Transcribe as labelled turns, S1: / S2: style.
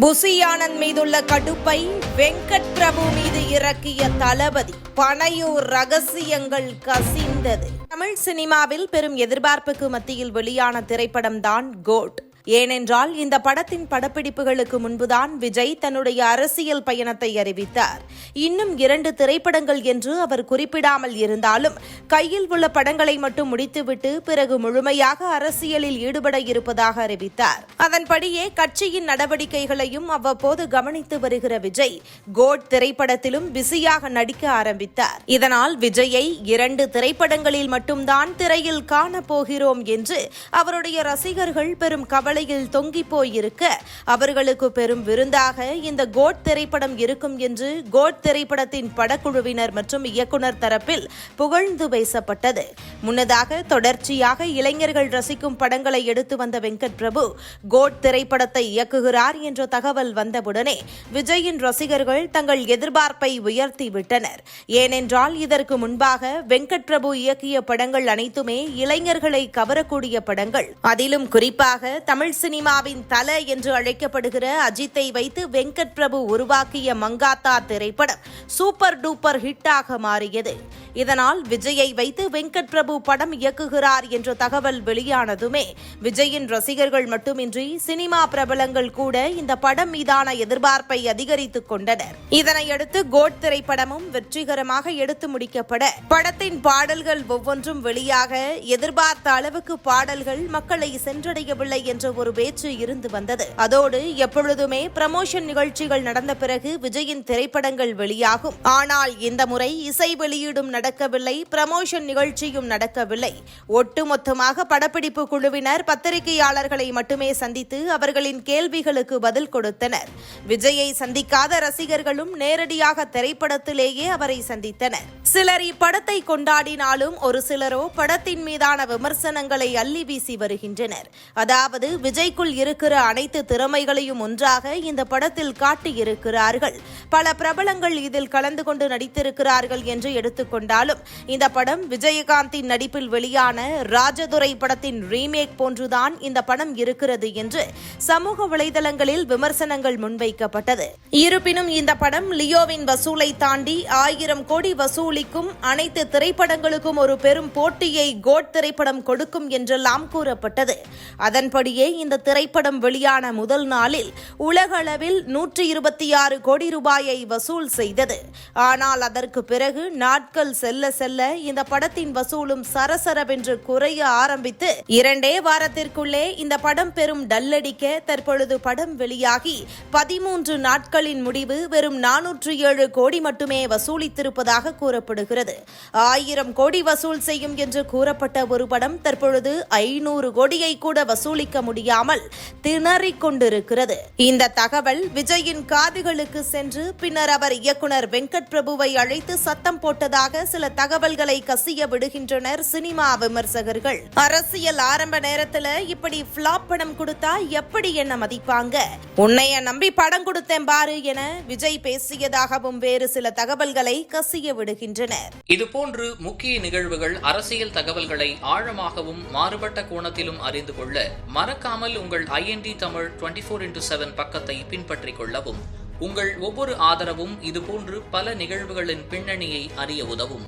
S1: புசி ஆனந்த் மீதுள்ள கடுப்பை வெங்கட் பிரபு மீது இறக்கிய தளபதி. பனையூர் ரகசியங்கள் கசிந்தது. தமிழ் சினிமாவில் பெரும் எதிர்பார்ப்புக்கு மத்தியில் வெளியான திரைப்படம் தான் கோட். ஏனென்றால் இந்த படத்தின் படப்பிடிப்புகளுக்கு முன்புதான் விஜய் தன்னுடைய அரசியல் பயணத்தை அறிவித்தார். இன்னும் 2 திரைப்படங்கள் என்று அவர் குறிப்பிடாமல் இருந்தாலும் கையில் உள்ள படங்களை மட்டும் முடித்துவிட்டு பிறகு முழுமையாக அரசியலில் ஈடுபட இருப்பதாக அறிவித்தார். அதன்படியே கட்சியின் நடவடிக்கைகளையும் அவ்வப்போது கவனித்து வருகிற விஜய் கோட் திரைப்படத்திலும் பிஸியாக நடிக்க ஆரம்பித்தார். இதனால் விஜயை 2 திரைப்படங்களில் மட்டும்தான் திரையில் காணப்போகிறோம் என்று அவருடைய ரசிகர்கள் பெரும் கவலையில் தொங்கி போயிருக்க அவர்களுக்கு பெரும் விருந்தாக இந்த கோட் திரைப்படம் இருக்கும் என்று கோட் திரைப்படத்தின் படக்குழுவினர் மற்றும் இயக்குனர் தரப்பில் புகழ்ந்து பேசப்பட்டது. முன்னதாக தொடர்ச்சியாக இளைஞர்கள் ரசிக்கும் படங்களை எடுத்து வந்த வெங்கட் பிரபு கோட் திரைப்படத்தை இயக்குகிறார் என்ற தகவல் வந்தவுடனே விஜயின் ரசிகர்கள் தங்கள் எதிர்பார்ப்பை உயர்த்திவிட்டனர். ஏனென்றால் இதற்கு முன்பாக வெங்கட் பிரபு இயக்கிய படங்கள் அனைத்துமே இளைஞர்களை கவரக்கூடிய படங்கள். அதிலும் குறிப்பாக தமிழ் சினிமாவின் தல என்று அழைக்கப்படுகிற அஜித்தை வைத்து வெங்கட் பிரபு உருவாக்கிய மங்காத்தா திரைப்படம் சூப்பர் டூப்பர் ஹிட்டாக மாறியது. இதனால் விஜயை வைத்து வெங்கட் பிரபு படம் இயக்குகிறார் என்ற தகவல் வெளியானதுமே விஜயின் ரசிகர்கள் மட்டுமின்றி சினிமா பிரபலங்கள் கூட இந்த படம் மீதான எதிர்பார்ப்பை அதிகரித்துக் கொண்டனர். இதனையடுத்து கோட் திரைப்படமும் வெற்றிகரமாக எடுத்து முடிக்கப்பட படத்தின் பாடல்கள் ஒவ்வொன்றும் வெளியாக எதிர்பார்த்த அளவுக்கு பாடல்கள் மக்களை சென்றடையவில்லை என்ற ஒரு பேச்சு இருந்து வந்தது. அதோடு எப்பொழுதுமே ப்ரமோஷன் நிகழ்ச்சிகள் நடந்த பிறகு விஜயின் திரைப்படங்கள் வெளியாகும். ஆனால் இந்த முறை இசை வெளியீடும் நடக்கவில்லை, ப்ரமோஷன் நிகழ்ச்சியும் நடக்கவில்லை. ஒட்டுமொத்தமாக படப்பிடிப்பு குழுவினர் பத்திரிகையாளர்களை மட்டுமே சந்தித்து அவர்களின் கேள்விகளுக்கு பதில் கொடுத்தனர். விஜயை சந்திக்காத ரசிகர்களும் நேரடியாக திரைப்படத்திலேயே அவரை சந்தித்தனர். சிலர் இப்படத்தை கொண்டாடினாலும் ஒரு சிலரோ படத்தின் மீதான விமர்சனங்களை அள்ளி வீசி வருகின்றனர். அதாவது விஜய்க்குள் இருக்கிற அனைத்து திறமைகளையும் ஒன்றாக இந்த படத்தில் காட்டியிருக்கிறார்கள். பல பிரபலங்கள் இதில் கலந்து கொண்டு நடித்திருக்கிறார்கள் என்று எடுத்துக்கொண்டாலும் இந்த படம் விஜயகாந்தின் நடிப்பில் வெளியான ராஜதுரை படத்தின் ரீமேக் போன்றுதான் இந்த படம் இருக்கிறது என்று சமூக வலைதளங்களில் விமர்சனங்கள் முன்வைக்கப்பட்டது. இருப்பினும் இந்த படம் லியோவின் வசூலை தாண்டி 1000 கோடி வசூலிக்கும் அனைத்து திரைப்படங்களுக்கும் ஒரு பெரும் போட்டியை கோட் திரைப்படம் கொடுக்கும் என்றெல்லாம் கூறப்பட்டது. அதன்படியே இந்த திரைப்படம் வெளியான முதல் நாளில் உலக அளவில் 126 கோடி ரூபாயை வசூல் செய்தது. ஆனால் அதற்கு பிறகு நாட்கள் செல்ல செல்ல இந்த படத்தின் வசூலும் சரசரவென்று குறைய ஆரம்பித்து 2 வாரத்திற்குள்ளே இந்த படம் பெரும் டல்லடிக்க தற்பொழுது படம் வெளியாகி 13 நாட்களின் முடிவு வெறும் 407 கோடி மட்டுமே வசூலித்திருப்பதாக கூறப்படுகிறது. 1000 கோடி வசூல் செய்யும் என்று கூறப்பட்ட ஒரு படம் தற்பொழுது 500 கோடியை கூட வசூலிக்க முடியாமல் திணறிக் கொண்டிருக்கிறது. இந்த தகவல் விஜயின் காதுகளுக்கு சென்று பின்னர் அவர் இயக்குனர் வெங்கட் பிரபுவை அழைத்து சத்தம் போட்டதாக சில தகவல்களை கசிய விடுகின்றனர் சினிமா விமர்சகர்கள். அரசியல் ஆரம்ப நேரத்துல இப்படி ஃபிளாப் படம் கொடுத்தா எப்படி என்ன மதிப்பாங்க, உன்னைய நம்பி படம் கொடுத்தேன் பாரு என விஜய் பேசியதாகவும் வேறு சில தகவல்களை கசிய விடுகின்றனர்.
S2: இதுபோன்று முக்கிய நிகழ்வுகள், அரசியல் தகவல்களை ஆழமாகவும் மாறுபட்ட கோணத்திலும் அறிந்து கொள்ள மறக்காமல் உங்கள் IND தமிழ் 24/7 பக்கத்தை பின்பற்றிக் கொள்ளவும். உங்கள் ஒவ்வொரு ஆதரவும் இதுபோன்று பல நிகழ்வுகளின் பின்னணியை அறிய உதவும்.